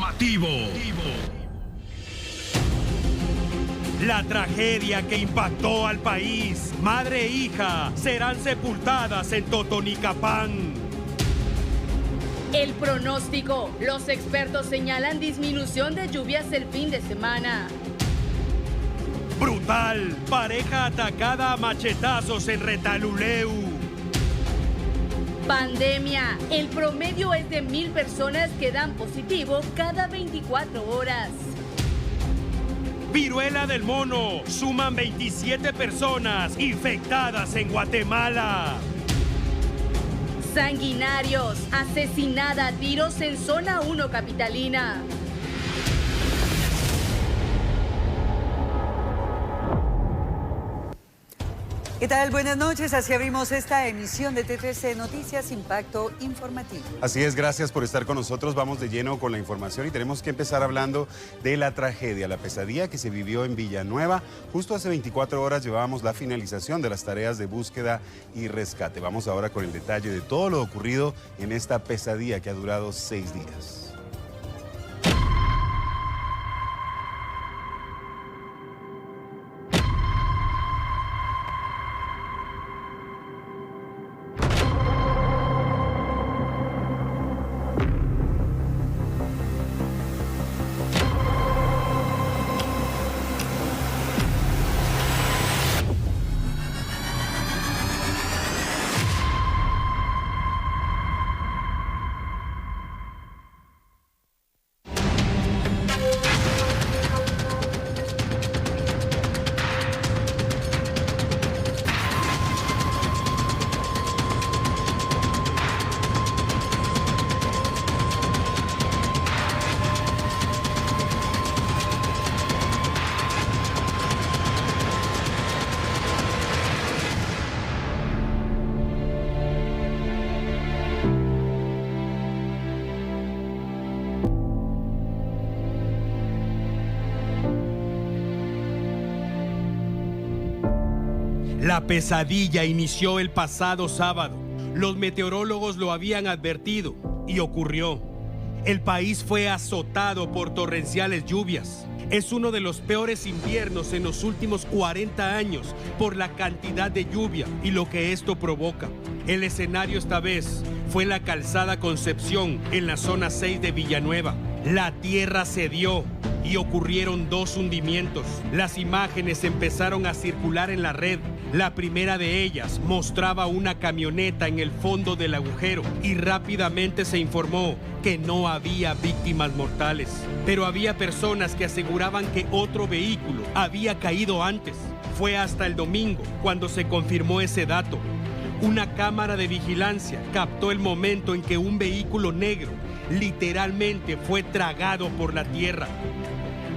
informativo. La tragedia que impactó al país. Madre e hija serán sepultadas en Totonicapán. El pronóstico. Los expertos señalan disminución de lluvias el fin de semana. Brutal. Pareja atacada a machetazos en Retaluleu. Pandemia. El promedio es de 1,000 personas que dan positivo cada 24 horas. Viruela del mono. Suman 27 personas infectadas en Guatemala. Sanguinarios. Asesinada a tiros en zona 1 capitalina. ¿Qué tal? Buenas noches. Así abrimos esta emisión de T13 Noticias Impacto Informativo. Así es, gracias por estar con nosotros. Vamos de lleno con la información y tenemos que empezar hablando de la tragedia, la pesadilla que se vivió en Villanueva. Justo hace 24 horas llevábamos la finalización de las tareas de búsqueda y rescate. Vamos ahora con el detalle de todo lo ocurrido en esta pesadilla que ha durado 6 días. La pesadilla inició el pasado sábado. Los meteorólogos lo habían advertido y ocurrió. El país fue azotado por torrenciales lluvias. Es uno de los peores inviernos en los últimos 40 años por la cantidad de lluvia y lo que esto provoca. El escenario esta vez fue la calzada Concepción en la zona 6 de Villanueva. La tierra cedió y ocurrieron 2 hundimientos. Las imágenes empezaron a circular en la red. La primera de ellas mostraba una camioneta en el fondo del agujero y rápidamente se informó que no había víctimas mortales. Pero había personas que aseguraban que otro vehículo había caído antes. Fue hasta el domingo cuando se confirmó ese dato. Una cámara de vigilancia captó el momento en que un vehículo negro literalmente fue tragado por la tierra.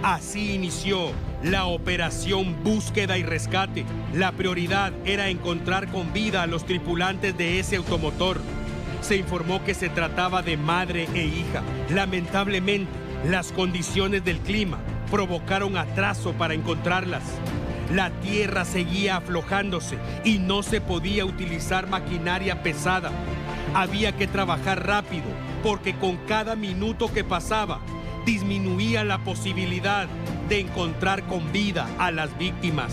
Así inició la operación Búsqueda y Rescate. La prioridad era encontrar con vida a los tripulantes de ese automotor. Se informó que se trataba de madre e hija. Lamentablemente, las condiciones del clima provocaron atraso para encontrarlas. La tierra seguía aflojándose y no se podía utilizar maquinaria pesada. Había que trabajar rápido porque con cada minuto que pasaba disminuía la posibilidad de encontrar con vida a las víctimas.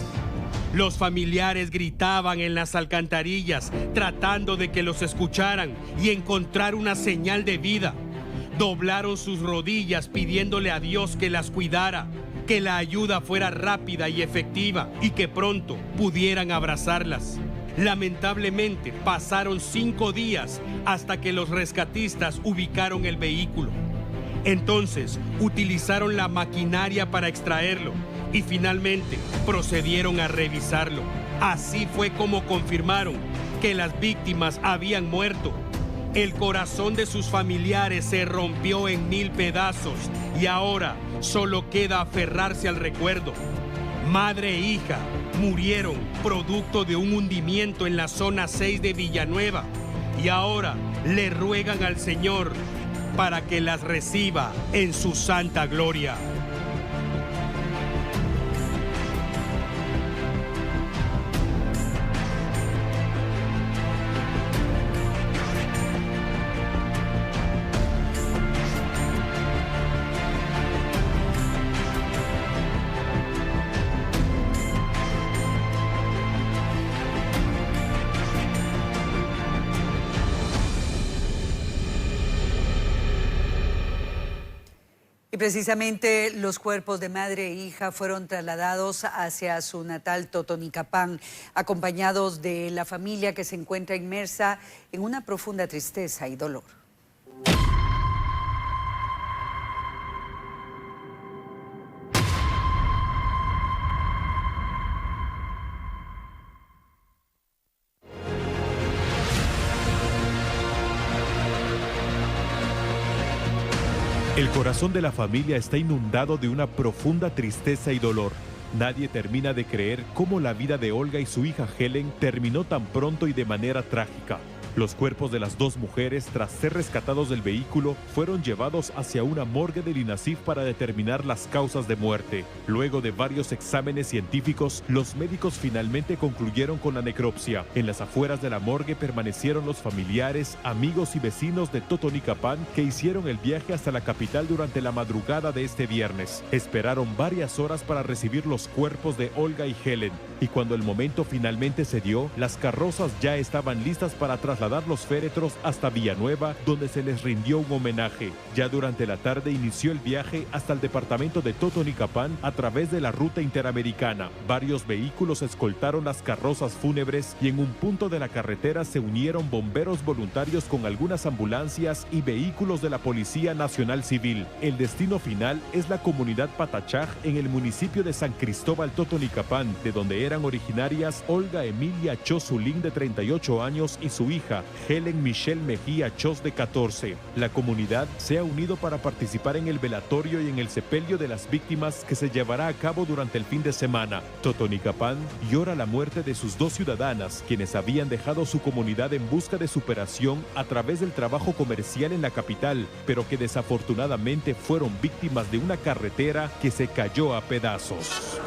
Los familiares gritaban en las alcantarillas tratando de que los escucharan y encontrar una señal de vida. Doblaron sus rodillas pidiéndole a Dios que las cuidara, que la ayuda fuera rápida y efectiva y que pronto pudieran abrazarlas. Lamentablemente pasaron 5 días hasta que los rescatistas ubicaron el vehículo. Entonces utilizaron la maquinaria para extraerlo y finalmente procedieron a revisarlo. Así fue como confirmaron que las víctimas habían muerto. El corazón de sus familiares se rompió en 1000 pedazos y ahora solo queda aferrarse al recuerdo. Madre e hija murieron producto de un hundimiento en la zona 6 de Villanueva y ahora le ruegan al Señor para que las reciba en su santa gloria. Y precisamente los cuerpos de madre e hija fueron trasladados hacia su natal Totonicapán, acompañados de la familia que se encuentra inmersa en una profunda tristeza y dolor. El corazón de la familia está inundado de una profunda tristeza y dolor. Nadie termina de creer cómo la vida de Olga y su hija Helen terminó tan pronto y de manera trágica. Los cuerpos de las dos mujeres, tras ser rescatados del vehículo, fueron llevados hacia una morgue del INASIF para determinar las causas de muerte. Luego de varios exámenes científicos, los médicos finalmente concluyeron con la necropsia. En las afueras de la morgue permanecieron los familiares, amigos y vecinos de Totonicapán que hicieron el viaje hasta la capital durante la madrugada de este viernes. Esperaron varias horas para recibir los cuerpos de Olga y Helen, y cuando el momento finalmente se dio, las carrozas ya estaban listas para trasladar los féretros hasta Villanueva, donde se les rindió un homenaje. Ya durante la tarde inició el viaje hasta el departamento de Totonicapán a través de la ruta interamericana. Varios vehículos escoltaron las carrozas fúnebres y en un punto de la carretera se unieron bomberos voluntarios con algunas ambulancias y vehículos de la Policía Nacional Civil. El destino final es la comunidad Patachaj en el municipio de San Cristóbal Totonicapán, de donde eran originarias Olga Emilia Chozulín, de 38 años, y su hija Helen Michelle Mejía Chos, de 14. La comunidad se ha unido para participar en el velatorio y en el sepelio de las víctimas que se llevará a cabo durante el fin de semana. Totonicapán llora la muerte de sus dos ciudadanas, quienes habían dejado su comunidad en busca de superación a través del trabajo comercial en la capital, pero que desafortunadamente fueron víctimas de una carretera que se cayó a pedazos.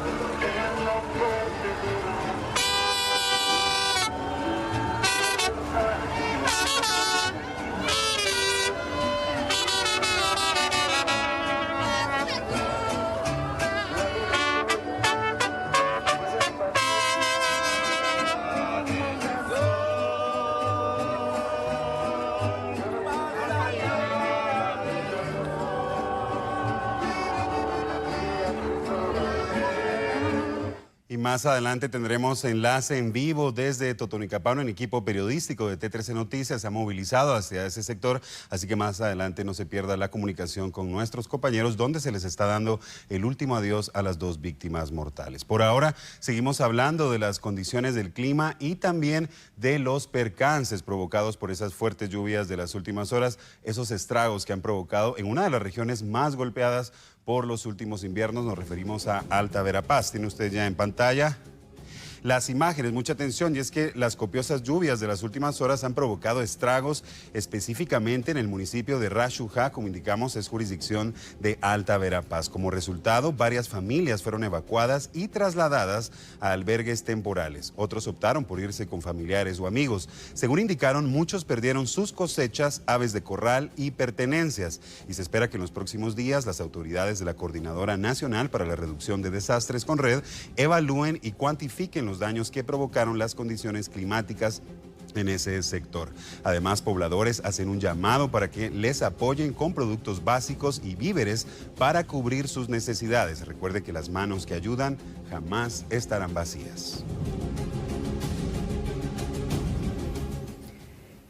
Más adelante tendremos enlace en vivo desde Totonicapán. Un equipo periodístico de T13 Noticias se ha movilizado hacia ese sector, así que más adelante no se pierda la comunicación con nuestros compañeros, donde se les está dando el último adiós a las dos víctimas mortales. Por ahora seguimos hablando de las condiciones del clima y también de los percances provocados por esas fuertes lluvias de las últimas horas, esos estragos que han provocado en una de las regiones más golpeadas por los últimos inviernos. Nos referimos a Alta Verapaz. Tiene usted ya en pantalla las imágenes, mucha atención, y es que las copiosas lluvias de las últimas horas han provocado estragos específicamente en el municipio de Rashujá, como indicamos, es jurisdicción de Alta Verapaz. Como resultado, varias familias fueron evacuadas y trasladadas a albergues temporales. Otros optaron por irse con familiares o amigos. Según indicaron, muchos perdieron sus cosechas, aves de corral y pertenencias. Y se espera que en los próximos días las autoridades de la Coordinadora Nacional para la Reducción de Desastres, CONRED, evalúen y cuantifiquen los daños que provocaron las condiciones climáticas en ese sector. Además, pobladores hacen un llamado para que les apoyen con productos básicos y víveres para cubrir sus necesidades. Recuerde que las manos que ayudan jamás estarán vacías.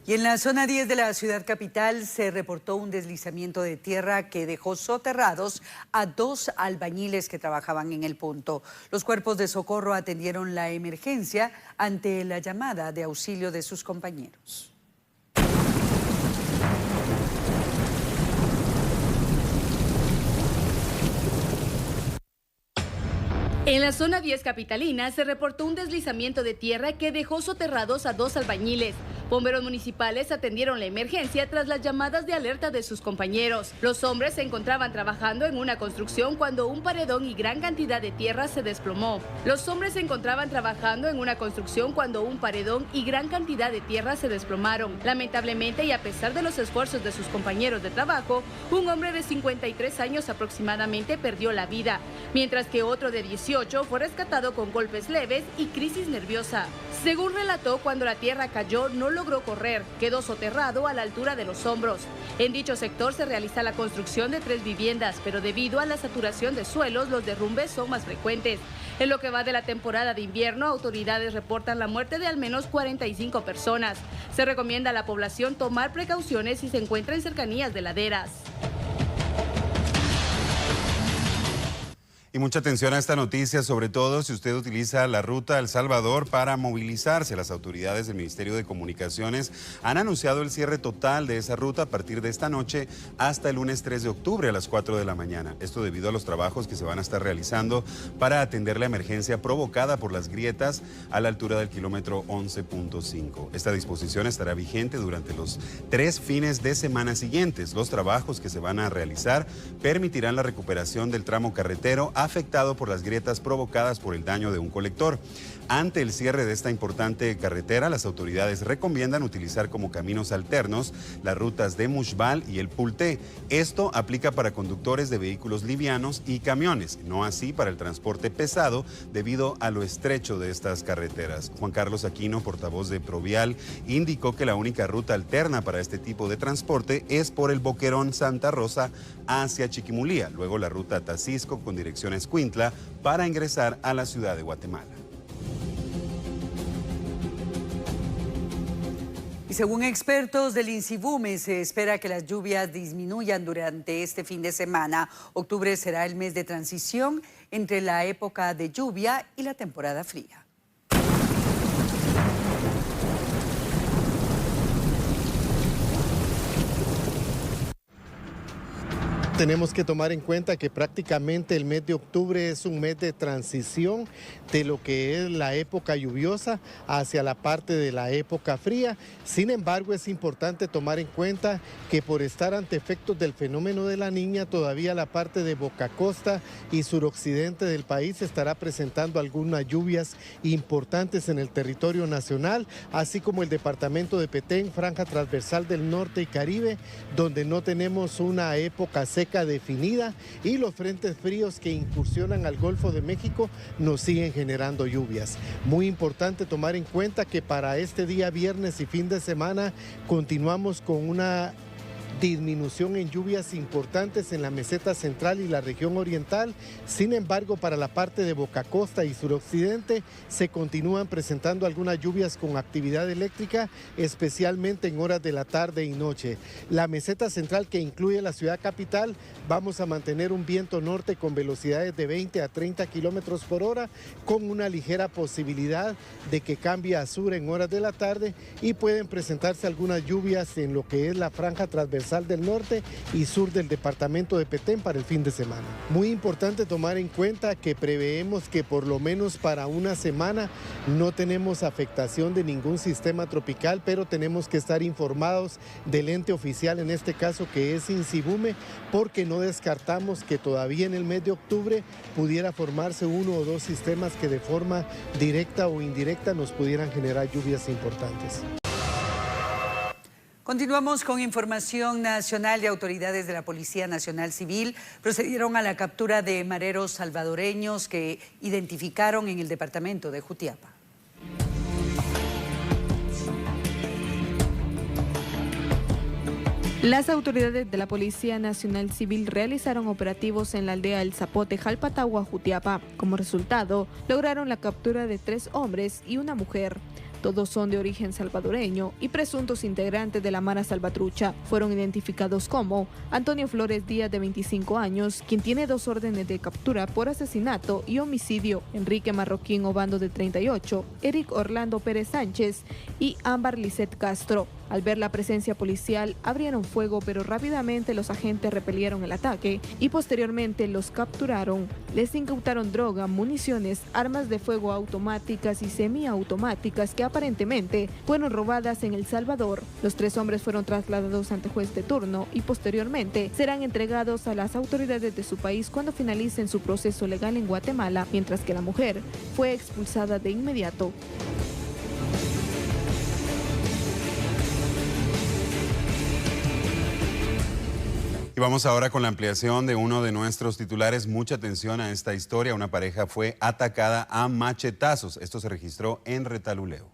Y en la zona 10 de la ciudad capital se reportó un deslizamiento de tierra que dejó soterrados a 2 albañiles que trabajaban en el punto. Los cuerpos de socorro atendieron la emergencia ante la llamada de auxilio de sus compañeros. En la zona 10 capitalina se reportó un deslizamiento de tierra que dejó soterrados a 2 albañiles. Bomberos municipales atendieron la emergencia tras las llamadas de alerta de sus compañeros. Los hombres se encontraban trabajando en una construcción cuando un paredón y gran cantidad de tierra se desplomó. Los hombres se encontraban trabajando en una construcción cuando un paredón y gran cantidad de tierra se desplomaron. Lamentablemente, y a pesar de los esfuerzos de sus compañeros de trabajo, un hombre de 53 años aproximadamente perdió la vida, mientras que otro de 18 fue rescatado con golpes leves y crisis nerviosa. Según relató, cuando la tierra cayó no logró correr, quedó soterrado a la altura de los hombros. En dicho sector se realiza la construcción de 3 viviendas, pero debido a la saturación de suelos, los derrumbes son más frecuentes. En lo que va de la temporada de invierno, autoridades reportan la muerte de al menos 45 personas. Se recomienda a la población tomar precauciones si se encuentra en cercanías de laderas. Y mucha atención a esta noticia, sobre todo si usted utiliza la ruta El Salvador para movilizarse. Las autoridades del Ministerio de Comunicaciones han anunciado el cierre total de esa ruta a partir de esta noche hasta el lunes 3 de octubre a las 4 de la mañana. Esto debido a los trabajos que se van a estar realizando para atender la emergencia provocada por las grietas a la altura del kilómetro 11.5. Esta disposición estará vigente durante los 3 fines de semana siguientes. Los trabajos que se van a realizar permitirán la recuperación del tramo carretero afectado por las grietas provocadas por el daño de un colector. Ante el cierre de esta importante carretera, las autoridades recomiendan utilizar como caminos alternos las rutas de Mushbal y el Pulté. Esto aplica para conductores de vehículos livianos y camiones, no así para el transporte pesado debido a lo estrecho de estas carreteras. Juan Carlos Aquino, portavoz de Provial, indicó que la única ruta alterna para este tipo de transporte es por el Boquerón Santa Rosa hacia Chiquimulía, luego la ruta Tacisco con dirección a Escuintla para ingresar a la ciudad de Guatemala. Y según expertos del INSIBUME, se espera que las lluvias disminuyan durante este fin de semana. Octubre será el mes de transición entre la época de lluvia y la temporada fría. Tenemos que tomar en cuenta que prácticamente el mes de octubre es un mes de transición de lo que es la época lluviosa hacia la parte de la época fría. Sin embargo, es importante tomar en cuenta que por estar ante efectos del fenómeno de la Niña, todavía la parte de Boca Costa y suroccidente del país estará presentando algunas lluvias importantes en el territorio nacional, así como el departamento de Petén, franja transversal del norte y Caribe, donde no tenemos una época seca definida, y los frentes fríos que incursionan al Golfo de México nos siguen generando lluvias. Muy importante tomar en cuenta que para este día viernes y fin de semana continuamos con una disminución en lluvias importantes en la meseta central y la región oriental. Sin embargo, para la parte de Boca Costa y suroccidente se continúan presentando algunas lluvias con actividad eléctrica, especialmente en horas de la tarde y noche. La meseta central, que incluye la ciudad capital, vamos a mantener un viento norte con velocidades de 20 a 30 kilómetros por hora, con una ligera posibilidad de que cambie a sur en horas de la tarde, y pueden presentarse algunas lluvias en lo que es la franja transversal del norte y sur del departamento de Petén para el fin de semana. Muy importante tomar en cuenta que preveemos que por lo menos para una semana no tenemos afectación de ningún sistema tropical, pero tenemos que estar informados del ente oficial, en este caso que es INSIBUME, porque no descartamos que todavía en el mes de octubre pudiera formarse 1 o 2 sistemas que de forma directa o indirecta nos pudieran generar lluvias importantes. Continuamos con información nacional. De autoridades de la Policía Nacional Civil procedieron a la captura de mareros salvadoreños que identificaron en el departamento de Jutiapa. Las autoridades de la Policía Nacional Civil realizaron operativos en la aldea El Zapote, Jalpatagua, Jutiapa. Como resultado, lograron la captura de 3 hombres y una mujer. Todos son de origen salvadoreño y presuntos integrantes de la Mara Salvatrucha. Fueron identificados como Antonio Flores Díaz, de 25 años, quien tiene 2 órdenes de captura por asesinato y homicidio; Enrique Marroquín Obando, de 38, Eric Orlando Pérez Sánchez y Ámbar Lisset Castro. Al ver la presencia policial, abrieron fuego, pero rápidamente los agentes repelieron el ataque y posteriormente los capturaron. Les incautaron droga, municiones, armas de fuego automáticas y semiautomáticas que aparentemente fueron robadas en El Salvador. Los 3 hombres fueron trasladados ante juez de turno y posteriormente serán entregados a las autoridades de su país cuando finalicen su proceso legal en Guatemala, mientras que la mujer fue expulsada de inmediato. Y vamos ahora con la ampliación de uno de nuestros titulares. Mucha atención a esta historia. Una pareja fue atacada a machetazos. Esto se registró en Retaluleu.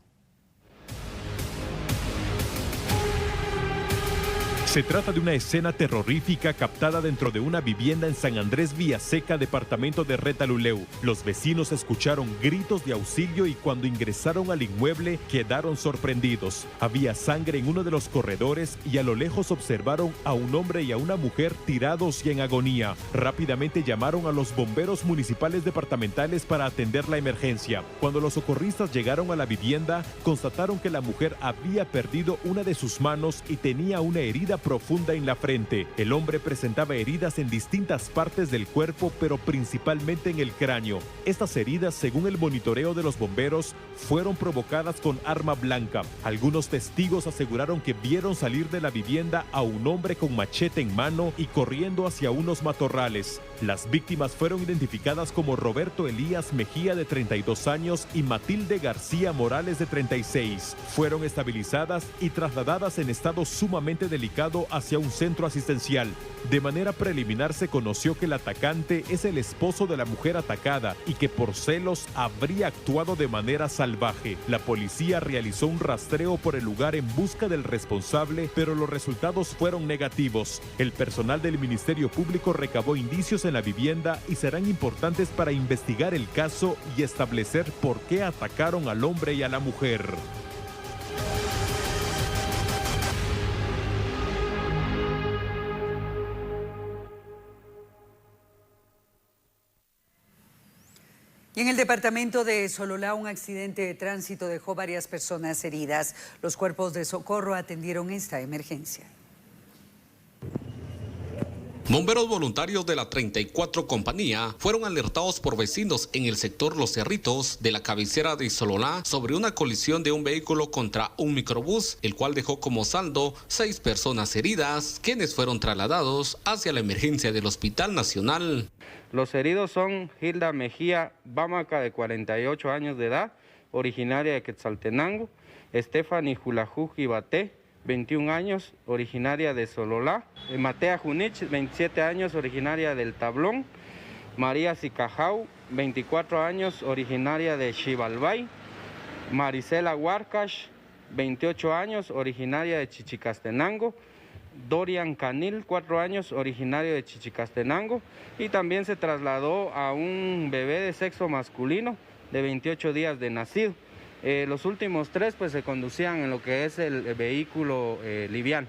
Se trata de una escena terrorífica captada dentro de una vivienda en San Andrés Villaseca, departamento de Retaluleu. Los vecinos escucharon gritos de auxilio y cuando ingresaron al inmueble quedaron sorprendidos. Había sangre en uno de los corredores y a lo lejos observaron a un hombre y a una mujer tirados y en agonía. Rápidamente llamaron a los bomberos municipales departamentales para atender la emergencia. Cuando los socorristas llegaron a la vivienda, constataron que la mujer había perdido una de sus manos y tenía una herida profunda en la frente. El hombre presentaba heridas en distintas partes del cuerpo, pero principalmente en el cráneo. Estas heridas, según el monitoreo de los bomberos, fueron provocadas con arma blanca. Algunos testigos aseguraron que vieron salir de la vivienda a un hombre con machete en mano y corriendo hacia unos matorrales. Las víctimas fueron identificadas como Roberto Elías Mejía, de 32 años, y Matilde García Morales, de 36. Fueron estabilizadas y trasladadas en estado sumamente delicado hacia un centro asistencial. De manera preliminar se conoció que el atacante es el esposo de la mujer atacada y que por celos habría actuado de manera salvaje. La policía realizó un rastreo por el lugar en busca del responsable, pero los resultados fueron negativos. El personal del Ministerio Público recabó indicios en la vivienda y serán importantes para investigar el caso y establecer por qué atacaron al hombre y a la mujer. Y en el departamento de Sololá, un accidente de tránsito dejó varias personas heridas. Los cuerpos de socorro atendieron esta emergencia. Bomberos voluntarios de la 34 Compañía fueron alertados por vecinos en el sector Los Cerritos de la cabecera de Sololá sobre una colisión de un vehículo contra un microbús, el cual dejó como saldo 6 personas heridas, quienes fueron trasladados hacia la emergencia del Hospital Nacional. Los heridos son Hilda Mejía Bámaca, de 48 años de edad, originaria de Quetzaltenango; Stephanie Julajuji Baté, 21 años, originaria de Sololá; Matea Junich, 27 años, originaria del Tablón; María Sicajau, 24 años, originaria de Xibalbay; Marisela Huarcash, 28 años, originaria de Chichicastenango; Dorian Canil, 4 años, originario de Chichicastenango, y también se trasladó a un bebé de sexo masculino de 28 días de nacido. Los últimos 3 pues se conducían en lo que es el vehículo liviano.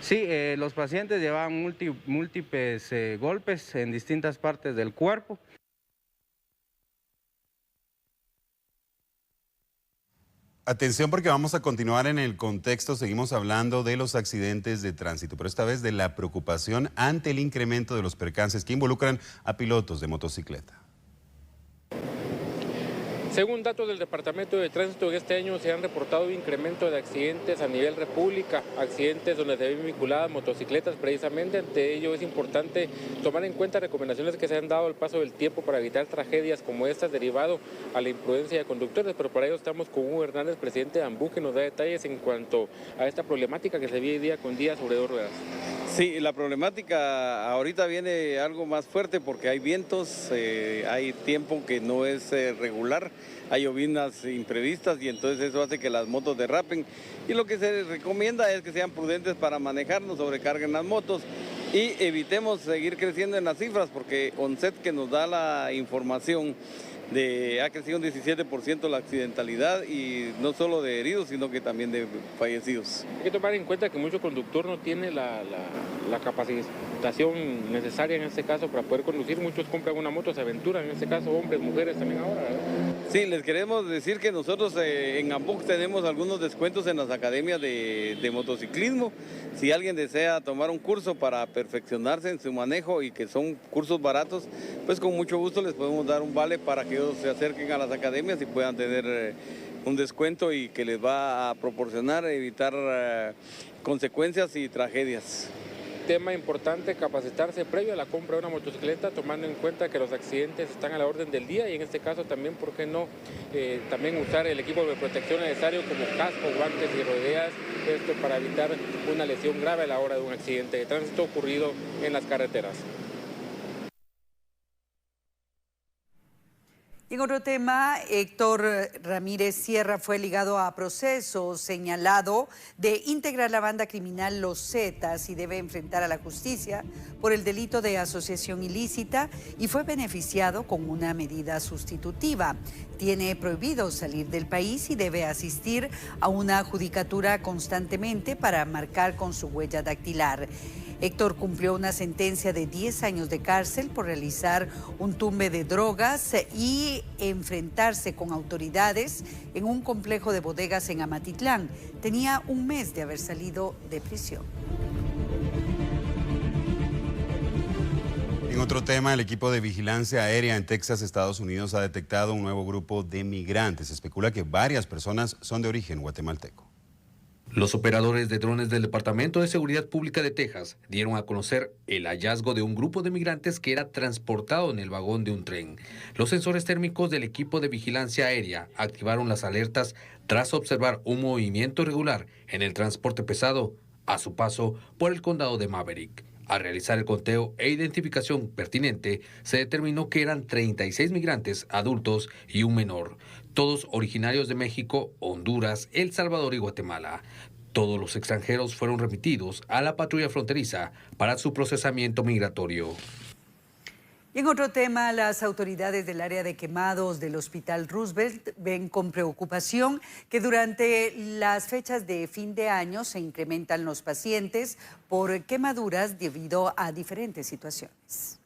Sí, los pacientes llevaban múltiples golpes en distintas partes del cuerpo. Atención, porque vamos a continuar en el contexto. Seguimos hablando de los accidentes de tránsito, pero esta vez de la preocupación ante el incremento de los percances que involucran a pilotos de motocicleta. Según datos del Departamento de Tránsito, en este año se han reportado un incremento de accidentes a nivel república, accidentes donde se ven vinculadas motocicletas precisamente. Ante ello es importante tomar en cuenta recomendaciones que se han dado al paso del tiempo para evitar tragedias como estas derivado a la imprudencia de conductores, pero para ello estamos con Hugo Hernández, presidente de AMBUC, que nos da detalles en cuanto a esta problemática que se vive día con día sobre 2 ruedas. Sí, la problemática ahorita viene algo más fuerte porque hay vientos, hay tiempo que no es regular, hay llovinas imprevistas y entonces eso hace que las motos derrapen. Y lo que se recomienda es que sean prudentes para manejar, no sobrecarguen las motos y evitemos seguir creciendo en las cifras porque ONCET, que nos da la información, ha crecido un 17% la accidentalidad, y no solo de heridos, sino que también de fallecidos. Hay que tomar en cuenta que mucho conductor no tiene la capacitación necesaria en este caso para poder conducir. Muchos compran una moto, se aventuran, en este caso hombres, mujeres también ahora, ¿verdad? Sí, les queremos decir que nosotros en AMBUC tenemos algunos descuentos en las academias de motociclismo. Si alguien desea tomar un curso para perfeccionarse en su manejo y que son cursos baratos, pues con mucho gusto les podemos dar un vale para que ellos se acerquen a las academias y puedan tener un descuento y que les va a proporcionar evitar consecuencias y tragedias. Tema importante, capacitarse previo a la compra de una motocicleta, tomando en cuenta que los accidentes están a la orden del día, y en este caso también, ¿por qué no? También usar el equipo de protección necesario como casco, guantes y rodeas, esto para evitar una lesión grave a la hora de un accidente de tránsito ocurrido en las carreteras. En otro tema, Héctor Ramírez Sierra fue ligado a proceso, señalado de integrar la banda criminal Los Zetas y debe enfrentar a la justicia por el delito de asociación ilícita y fue beneficiado con una medida sustitutiva. Tiene prohibido salir del país y debe asistir a una judicatura constantemente para marcar con su huella dactilar. Héctor cumplió una sentencia de 10 años de cárcel por realizar un tumbe de drogas y enfrentarse con autoridades en un complejo de bodegas en Amatitlán. Tenía un mes de haber salido de prisión. En otro tema, el equipo de vigilancia aérea en Texas, Estados Unidos, ha detectado un nuevo grupo de migrantes. Se especula que varias personas son de origen guatemalteco. Los operadores de drones del Departamento de Seguridad Pública de Texas dieron a conocer el hallazgo de un grupo de migrantes que era transportado en el vagón de un tren. Los sensores térmicos del equipo de vigilancia aérea activaron las alertas tras observar un movimiento irregular en el transporte pesado a su paso por el condado de Maverick. Al realizar el conteo e identificación pertinente, se determinó que eran 36 migrantes adultos y un menor, todos originarios de México, Honduras, El Salvador y Guatemala. Todos los extranjeros fueron remitidos a la patrulla fronteriza para su procesamiento migratorio. Y en otro tema, las autoridades del área de quemados del Hospital Roosevelt ven con preocupación que durante las fechas de fin de año se incrementan los pacientes por quemaduras debido a diferentes situaciones.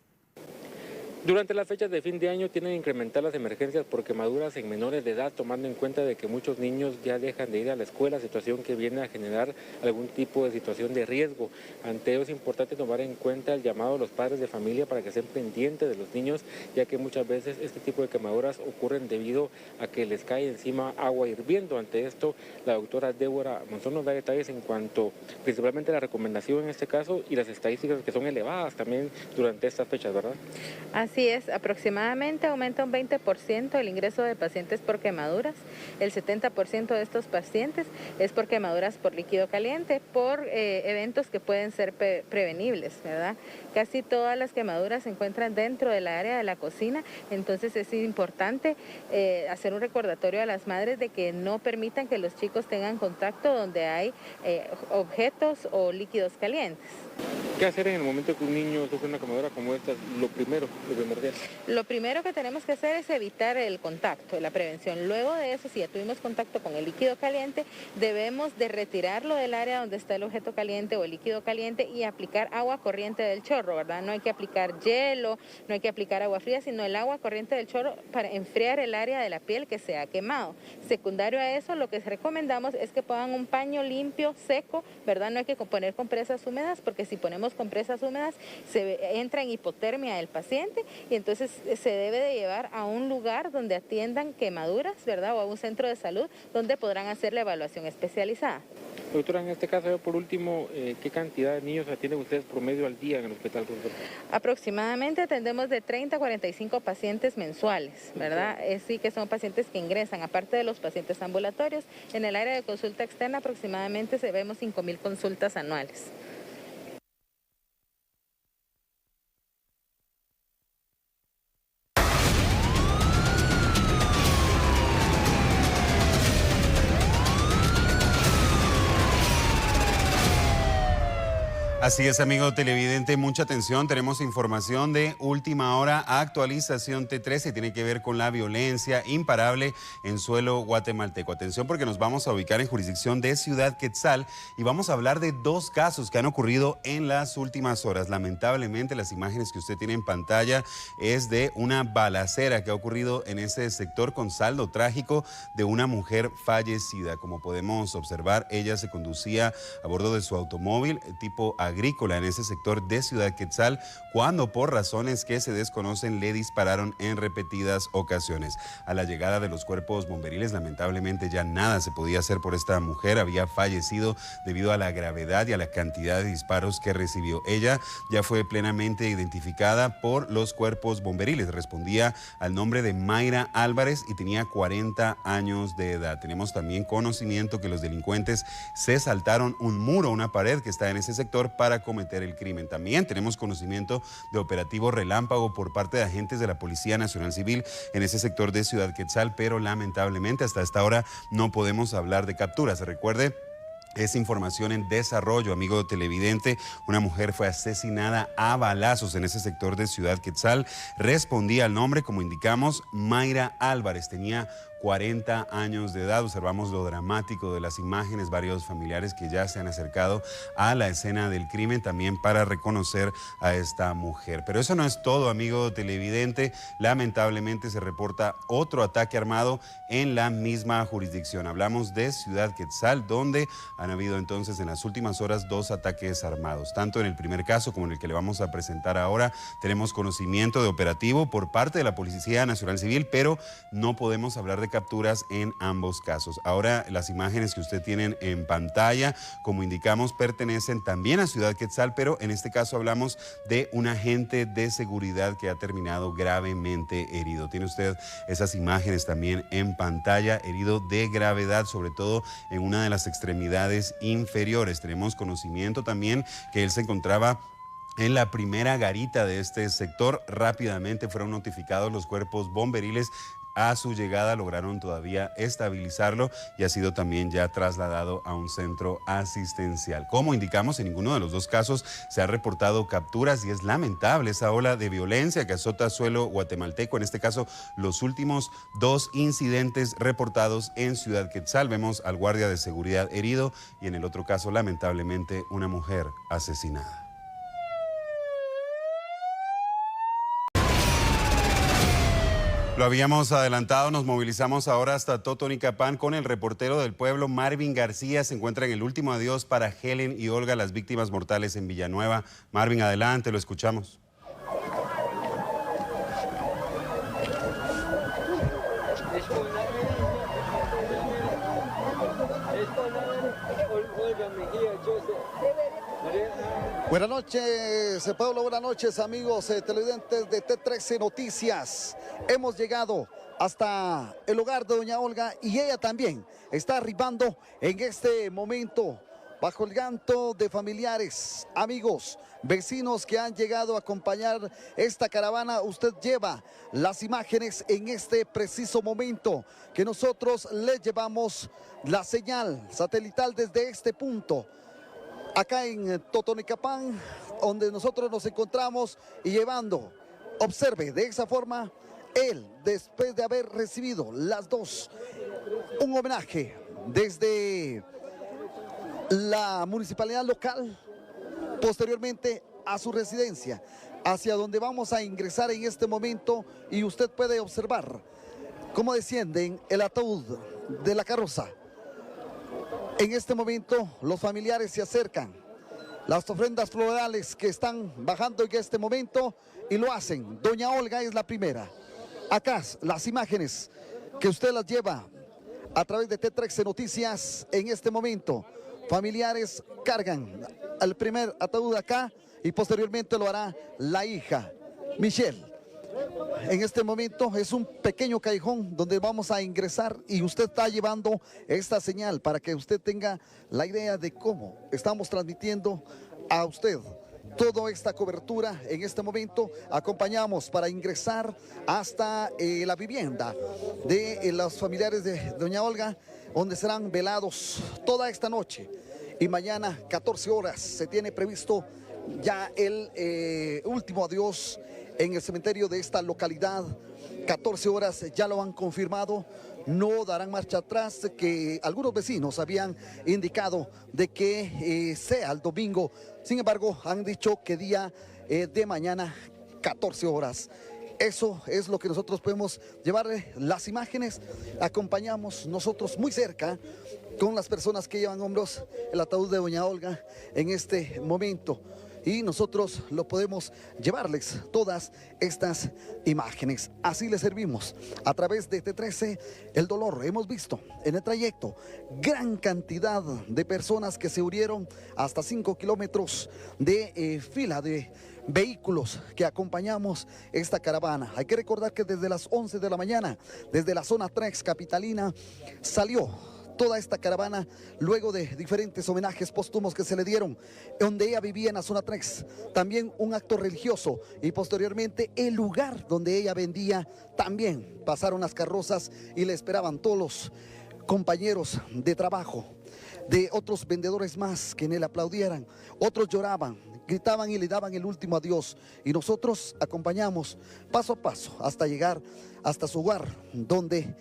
Durante las fechas de fin de año tienen que incrementar las emergencias por quemaduras en menores de edad, tomando en cuenta de que muchos niños ya dejan de ir a la escuela, situación que viene a generar algún tipo de situación de riesgo. Ante ello es importante tomar en cuenta el llamado a los padres de familia para que estén pendientes de los niños, ya que muchas veces este tipo de quemaduras ocurren debido a que les cae encima agua hirviendo. Ante esto, la doctora Débora Monzón nos da detalles en cuanto principalmente a la recomendación en este caso y las estadísticas que son elevadas también durante estas fechas, ¿verdad? Así es, aproximadamente aumenta un 20% el ingreso de pacientes por quemaduras. El 70% de estos pacientes es por quemaduras por líquido caliente, por eventos que pueden ser prevenibles, ¿verdad? Casi todas las quemaduras se encuentran dentro del área de la cocina, entonces es importante hacer un recordatorio a las madres de que no permitan que los chicos tengan contacto donde hay objetos o líquidos calientes. ¿Qué hacer en el momento que un niño sufre una quemadura como esta? Lo primordial. Lo primero que tenemos que hacer es evitar el contacto, la prevención. Luego de eso, si ya tuvimos contacto con el líquido caliente, debemos de retirarlo del área donde está el objeto caliente o el líquido caliente y aplicar agua corriente del chorro, ¿verdad? No hay que aplicar hielo, no hay que aplicar agua fría, sino el agua corriente del chorro para enfriar el área de la piel que se ha quemado. Secundario a eso, lo que recomendamos es que pongan un paño limpio, seco, ¿verdad? No hay que poner compresas húmedas, porque si ponemos compresas húmedas se entra en hipotermia el paciente y entonces se debe de llevar a un lugar donde atiendan quemaduras, ¿verdad? O a un centro de salud donde podrán hacer la evaluación especializada. Doctora, en este caso, por último, ¿qué cantidad de niños atienden ustedes promedio al día en el Hospital Roosevelt? Aproximadamente atendemos de 30 a 45 pacientes mensuales, ¿verdad? Sí que son pacientes que ingresan, aparte de los pacientes ambulatorios. En el área de consulta externa aproximadamente vemos 5,000 consultas anuales. Así es, amigo televidente, mucha atención, tenemos información de última hora, actualización T13, tiene que ver con la violencia imparable en suelo guatemalteco. Atención porque nos vamos a ubicar en jurisdicción de Ciudad Quetzal y vamos a hablar de dos casos que han ocurrido en las últimas horas. Lamentablemente, las imágenes que usted tiene en pantalla es de una balacera que ha ocurrido en ese sector con saldo trágico de una mujer fallecida. Como podemos observar, ella se conducía a bordo de su automóvil tipo agrícola en ese sector de Ciudad Quetzal cuando por razones que se desconocen le dispararon en repetidas ocasiones. A la llegada de los cuerpos bomberiles, lamentablemente ya nada se podía hacer por esta mujer, había fallecido debido a la gravedad y a la cantidad de disparos que recibió. Ella ya fue plenamente identificada por los cuerpos bomberiles, respondía al nombre de Mayra Álvarez y tenía 40 años de edad. Tenemos también conocimiento que los delincuentes se saltaron un muro, una pared que está en ese sector para para cometer el crimen. También tenemos conocimiento de operativo relámpago por parte de agentes de la Policía Nacional Civil en ese sector de Ciudad Quetzal, pero lamentablemente hasta esta hora no podemos hablar de capturas. Recuerde, es información en desarrollo, amigo televidente. Una mujer fue asesinada a balazos en ese sector de Ciudad Quetzal. Respondía al nombre, como indicamos, Mayra Álvarez. Tenía 40 años de edad. Observamos lo dramático de las imágenes, varios familiares que ya se han acercado a la escena del crimen también para reconocer a esta mujer. Pero eso no es todo, amigo televidente. Lamentablemente se reporta otro ataque armado en la misma jurisdicción. Hablamos de Ciudad Quetzal, donde han habido entonces en las últimas horas 2 ataques armados. Tanto en el primer caso como en el que le vamos a presentar ahora, tenemos conocimiento de operativo por parte de la Policía Nacional Civil, pero no podemos hablar de capturas en ambos casos. Ahora, las imágenes que usted tienen en pantalla, como indicamos, pertenecen también a Ciudad Quetzal, pero en este caso hablamos de un agente de seguridad que ha terminado gravemente herido. Tiene usted esas imágenes también en pantalla, herido de gravedad, sobre todo en una de las extremidades inferiores. Tenemos conocimiento también que él se encontraba en la primera garita de este sector. Rápidamente fueron notificados los cuerpos bomberiles. A su llegada lograron todavía estabilizarlo y ha sido también ya trasladado a un centro asistencial. Como indicamos, en ninguno de los 2 casos se ha reportado capturas y es lamentable esa ola de violencia que azota suelo guatemalteco. En este caso, los últimos 2 incidentes reportados en Ciudad Quetzal. Vemos al guardia de seguridad herido y en el otro caso, lamentablemente, una mujer asesinada. Lo habíamos adelantado, nos movilizamos ahora hasta Totonicapán con el reportero del pueblo, Marvin García. Se encuentra en el último adiós para Helen y Olga, las víctimas mortales en Villanueva. Marvin, adelante, lo escuchamos. Buenas noches, pueblo, buenas noches, amigos televidentes de T13 Noticias. Hemos llegado hasta el hogar de doña Olga y ella también está arribando en este momento bajo el llanto de familiares, amigos, vecinos que han llegado a acompañar esta caravana. Usted lleva las imágenes en este preciso momento que nosotros le llevamos la señal satelital desde este punto. Acá en Totonicapán, donde nosotros nos encontramos y llevando, observe, de esa forma, él, después de haber recibido las 2, un homenaje desde la municipalidad local, posteriormente a su residencia, hacia donde vamos a ingresar en este momento, y usted puede observar cómo descienden el ataúd de la carroza. En este momento los familiares se acercan, las ofrendas florales que están bajando en este momento y lo hacen. Doña Olga es la primera. Acá las imágenes que usted las lleva a través de T13 Noticias en este momento. Familiares cargan al primer ataúd acá y posteriormente lo hará la hija, Michelle. En este momento es un pequeño callejón donde vamos a ingresar y usted está llevando esta señal para que usted tenga la idea de cómo estamos transmitiendo a usted toda esta cobertura. En este momento acompañamos para ingresar hasta la vivienda de los familiares de doña Olga, donde serán velados toda esta noche y mañana 14 horas se tiene previsto ya el último adiós en el cementerio de esta localidad. 14 horas ya lo han confirmado, no darán marcha atrás, que algunos vecinos habían indicado de que sea el domingo. Sin embargo, han dicho que día de mañana 14 horas. Eso es lo que nosotros podemos llevarle las imágenes. Acompañamos nosotros muy cerca con las personas que llevan hombros el ataúd de doña Olga en este momento. Y nosotros lo podemos llevarles todas estas imágenes. Así les servimos a través de T13 el dolor. Hemos visto en el trayecto gran cantidad de personas que se unieron, hasta 5 kilómetros de fila de vehículos que acompañamos esta caravana. Hay que recordar que desde las 11 de la mañana, desde la zona 3 capitalina, salió toda esta caravana luego de diferentes homenajes póstumos que se le dieron, donde ella vivía en la zona 3, también un acto religioso y posteriormente el lugar donde ella vendía, también pasaron las carrozas y le esperaban todos los compañeros de trabajo, de otros vendedores más que en él aplaudieran, otros lloraban, gritaban y le daban el último adiós, y nosotros acompañamos paso a paso hasta llegar hasta su hogar, donde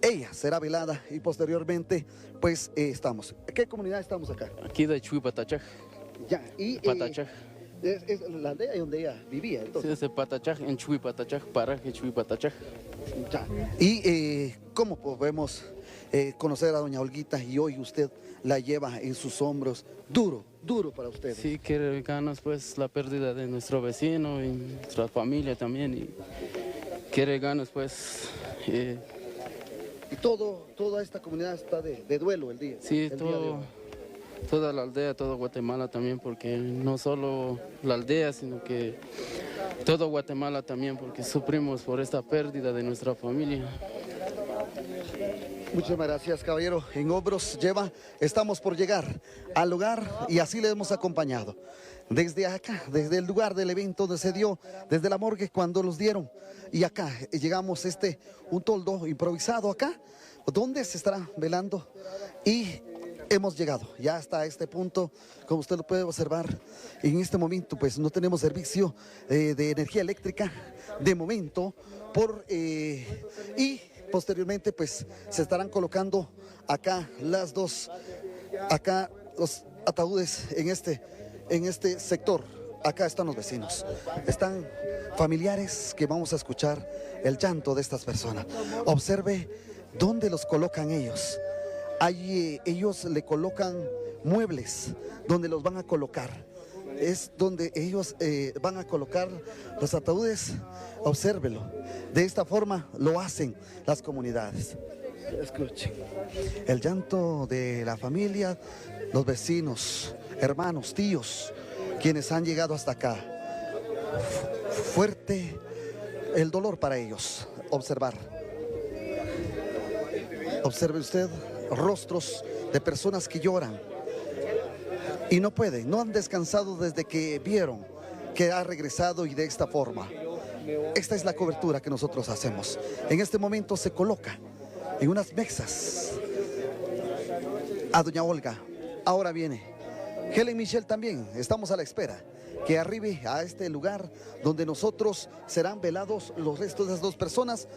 ella será velada y posteriormente pues estamos. ¿Qué comunidad estamos acá? Aquí de Chuy Patachaj. Ya, y Patachaj. Es la aldea donde ella vivía entonces. Sí, es de Patachaj, en Chuy Patachaj, paraje Chuy Patachaj. Ya. Y cómo podemos conocer a doña Olguita, y hoy usted la lleva en sus hombros, duro para ustedes. Sí, que ganas pues la pérdida de nuestro vecino y nuestra familia también, y que ganas pues... Y toda esta comunidad está de duelo el día. Sí, el día de hoy. Toda la aldea, todo Guatemala también, porque no solo la aldea, sino que todo Guatemala también, porque sufrimos por esta pérdida de nuestra familia. Muchas gracias, caballero. En hombros lleva, estamos por llegar al lugar y así le hemos acompañado. Desde acá, desde el lugar del evento donde se dio, desde la morgue cuando los dieron. Y acá llegamos un toldo improvisado acá, donde se estará velando. Y hemos llegado ya hasta este punto, como usted lo puede observar. En este momento pues no tenemos servicio de energía eléctrica de momento y posteriormente pues se estarán colocando acá los ataúdes en este sector. Acá están los vecinos, están familiares que vamos a escuchar el llanto de estas personas. Observe dónde los colocan ellos. Allí ellos le colocan muebles donde los van a colocar. Es donde ellos van a colocar los ataúdes. Obsérvelo. De esta forma lo hacen las comunidades. Escuchen. El llanto de la familia, los vecinos, hermanos, tíos, quienes han llegado hasta acá. Fuerte el dolor para ellos. Observe usted rostros de personas que lloran y no pueden, no han descansado desde que vieron que ha regresado, y de esta forma. Esta es la cobertura que nosotros hacemos. En este momento se coloca en unas mesas a doña Olga. Ahora viene Helen Michel también. Estamos a la espera que arribe a este lugar donde nosotros serán velados los restos de las dos personas.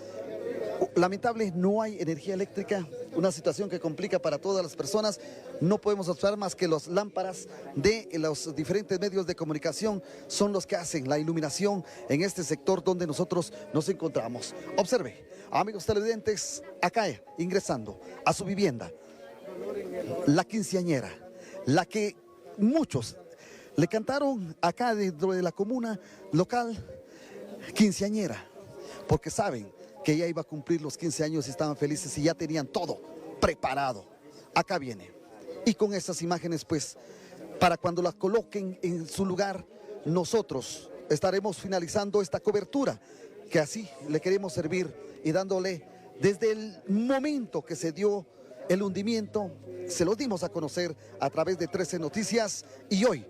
Lamentable, no hay energía eléctrica, una situación que complica para todas las personas. No podemos observar más que las lámparas de los diferentes medios de comunicación son los que hacen la iluminación en este sector donde nosotros nos encontramos. Observe, amigos televidentes, acá ingresando a su vivienda, la quinceañera, la que muchos le cantaron acá dentro de la comuna local, quinceañera, porque saben que ella iba a cumplir los 15 años y estaban felices y ya tenían todo preparado. Acá viene. Y con estas imágenes, pues, para cuando las coloquen en su lugar, nosotros estaremos finalizando esta cobertura, que así le queremos servir y dándole, desde el momento que se dio el hundimiento, se lo dimos a conocer a través de 13 Noticias, y hoy,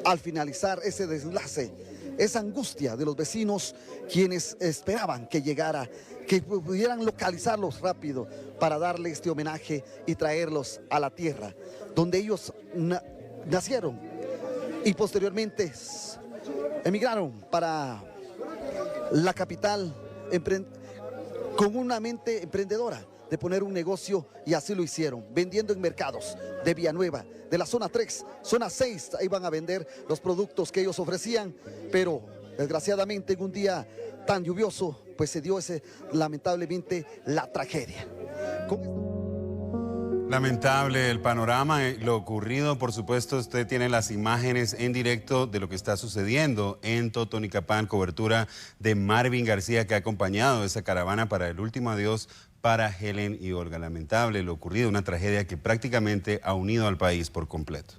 al finalizar ese desenlace, esa angustia de los vecinos, quienes esperaban que llegara, que pudieran localizarlos rápido para darle este homenaje y traerlos a la tierra donde ellos nacieron y posteriormente emigraron para la capital con una mente emprendedora de poner un negocio, y así lo hicieron, vendiendo en mercados de Villanueva, de la zona 3, zona 6, ahí van a vender los productos que ellos ofrecían, pero desgraciadamente en un día tan lluvioso, pues se dio lamentablemente la tragedia. Lamentable el panorama, lo ocurrido. Por supuesto, usted tiene las imágenes en directo de lo que está sucediendo en Totonicapán, cobertura de Marvin García, que ha acompañado esa caravana para el último adiós para Helen y Olga. Lamentable lo ocurrido, una tragedia que prácticamente ha unido al país por completo.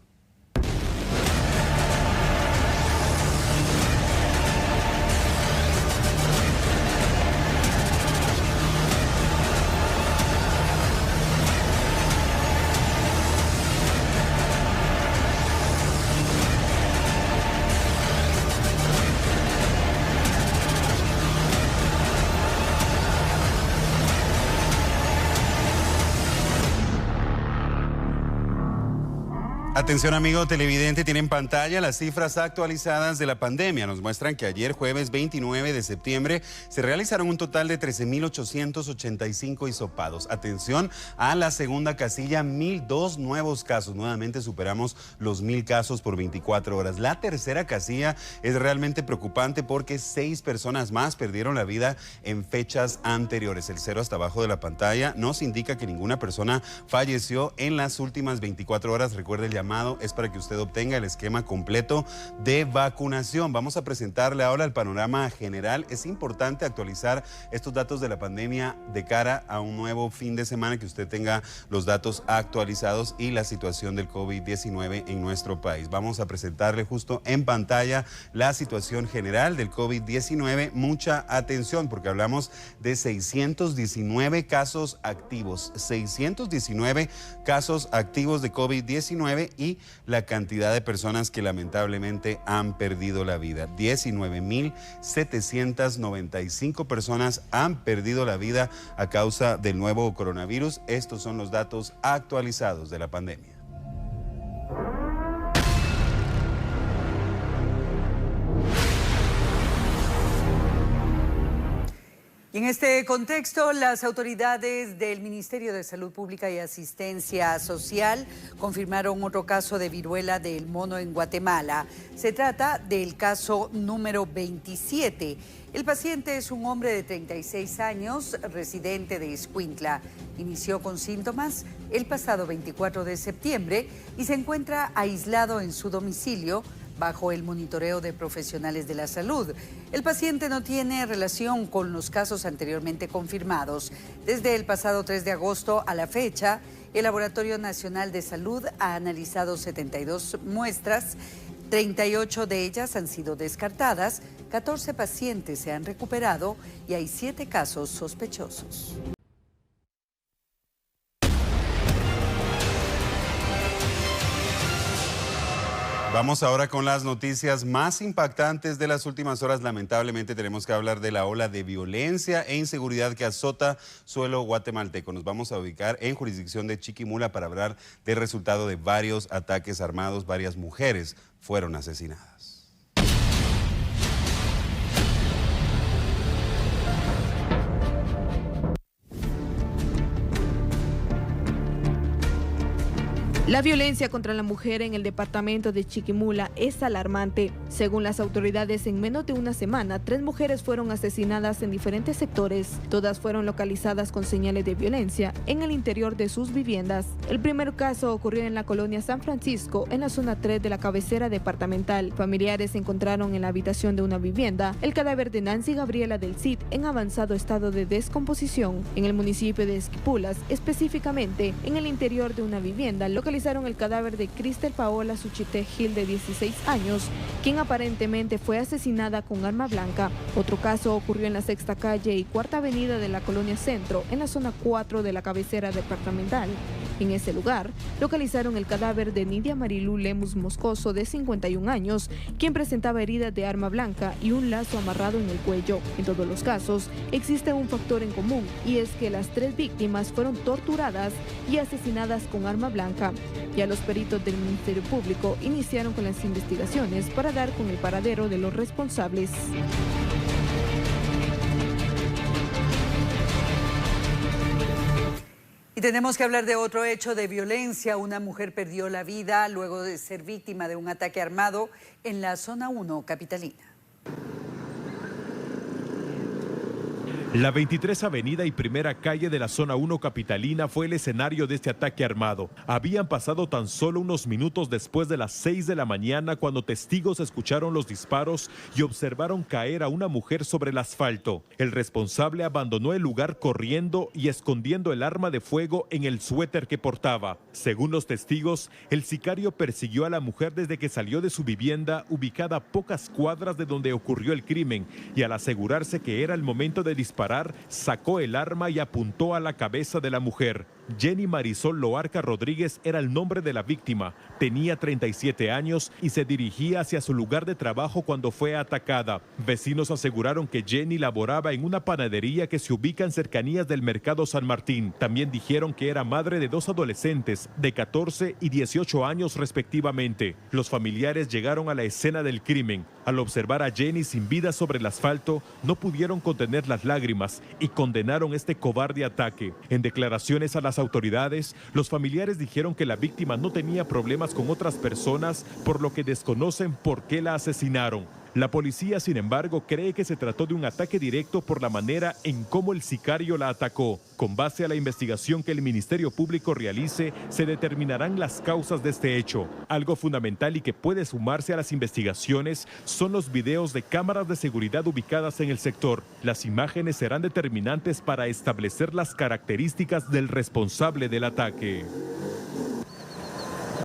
Atención amigo televidente, tienen en pantalla las cifras actualizadas de la pandemia. Nos muestran que ayer jueves 29 de septiembre se realizaron un total de 13.885 hisopados. Atención a la segunda casilla, 1.002 nuevos casos. Nuevamente superamos los 1.000 casos por 24 horas. La tercera casilla es realmente preocupante porque 6 personas más perdieron la vida en fechas anteriores. El cero hasta abajo de la pantalla nos indica que ninguna persona falleció en las últimas 24 horas. Recuerde, el llamado es para que usted obtenga el esquema completo de vacunación. Vamos a presentarle ahora el panorama general. Es importante actualizar estos datos de la pandemia de cara a un nuevo fin de semana, que usted tenga los datos actualizados y la situación del COVID-19 en nuestro país. Vamos a presentarle justo en pantalla la situación general del COVID-19. Mucha atención porque hablamos de 619 casos activos. 619 casos activos de COVID-19 y la cantidad de personas que lamentablemente han perdido la vida. 19.795 personas han perdido la vida a causa del nuevo coronavirus. Estos son los datos actualizados de la pandemia. Y en este contexto, las autoridades del Ministerio de Salud Pública y Asistencia Social confirmaron otro caso de viruela del mono en Guatemala. Se trata del caso número 27. El paciente es un hombre de 36 años, residente de Escuintla. Inició con síntomas el pasado 24 de septiembre y se encuentra aislado en su domicilio bajo el monitoreo de profesionales de la salud. El paciente no tiene relación con los casos anteriormente confirmados. Desde el pasado 3 de agosto a la fecha, el Laboratorio Nacional de Salud ha analizado 72 muestras, 38 de ellas han sido descartadas, 14 pacientes se han recuperado y hay 7 casos sospechosos. Vamos ahora con las noticias más impactantes de las últimas horas. Lamentablemente tenemos que hablar de la ola de violencia e inseguridad que azota suelo guatemalteco. Nos vamos a ubicar en jurisdicción de Chiquimula para hablar del resultado de varios ataques armados. Varias mujeres fueron asesinadas. La violencia contra la mujer en el departamento de Chiquimula es alarmante. Según las autoridades, en menos de una semana, 3 mujeres fueron asesinadas en diferentes sectores. Todas fueron localizadas con señales de violencia en el interior de sus viviendas. El primer caso ocurrió en la colonia San Francisco, en la zona 3 de la cabecera departamental. Familiares encontraron en la habitación de una vivienda el cadáver de Nancy Gabriela del Cid en avanzado estado de descomposición. En el municipio de Esquipulas, específicamente en el interior de una vivienda, localizaron el cadáver de Cristel Paola Suchité Gil, de 16 años, quien aparentemente fue asesinada con arma blanca. Otro caso ocurrió en la Sexta Calle y Cuarta Avenida de la Colonia Centro, en la zona 4 de la cabecera departamental. En ese lugar, localizaron el cadáver de Nidia Marilú Lemus Moscoso, de 51 años, quien presentaba heridas de arma blanca y un lazo amarrado en el cuello. En todos los casos, existe un factor en común, y es que las 3 víctimas fueron torturadas y asesinadas con arma blanca. Ya los peritos del Ministerio Público iniciaron con las investigaciones para dar con el paradero de los responsables. Y tenemos que hablar de otro hecho de violencia. Una mujer perdió la vida luego de ser víctima de un ataque armado en la zona 1 capitalina. La 23 Avenida y Primera Calle de la Zona 1 capitalina fue el escenario de este ataque armado. Habían pasado tan solo unos minutos después de las 6 de la mañana cuando testigos escucharon los disparos y observaron caer a una mujer sobre el asfalto. El responsable abandonó el lugar corriendo y escondiendo el arma de fuego en el suéter que portaba. Según los testigos, el sicario persiguió a la mujer desde que salió de su vivienda, ubicada a pocas cuadras de donde ocurrió el crimen, y al asegurarse que era el momento de disparar, sacó el arma y apuntó a la cabeza de la mujer. Jenny Marisol Loarca Rodríguez era el nombre de la víctima. Tenía 37 años y se dirigía hacia su lugar de trabajo cuando fue atacada. Vecinos aseguraron que Jenny laboraba en una panadería que se ubica en cercanías del Mercado San Martín. También dijeron que era madre de 2 adolescentes de 14 y 18 años respectivamente. Los familiares llegaron a la escena del crimen. Al observar a Jenny sin vida sobre el asfalto, no pudieron contener las lágrimas y condenaron este cobarde ataque. En declaraciones a las autoridades, los familiares dijeron que la víctima no tenía problemas con otras personas, por lo que desconocen por qué la asesinaron. La policía, sin embargo, cree que se trató de un ataque directo por la manera en cómo el sicario la atacó. Con base a la investigación que el Ministerio Público realice, se determinarán las causas de este hecho. Algo fundamental y que puede sumarse a las investigaciones son los videos de cámaras de seguridad ubicadas en el sector. Las imágenes serán determinantes para establecer las características del responsable del ataque.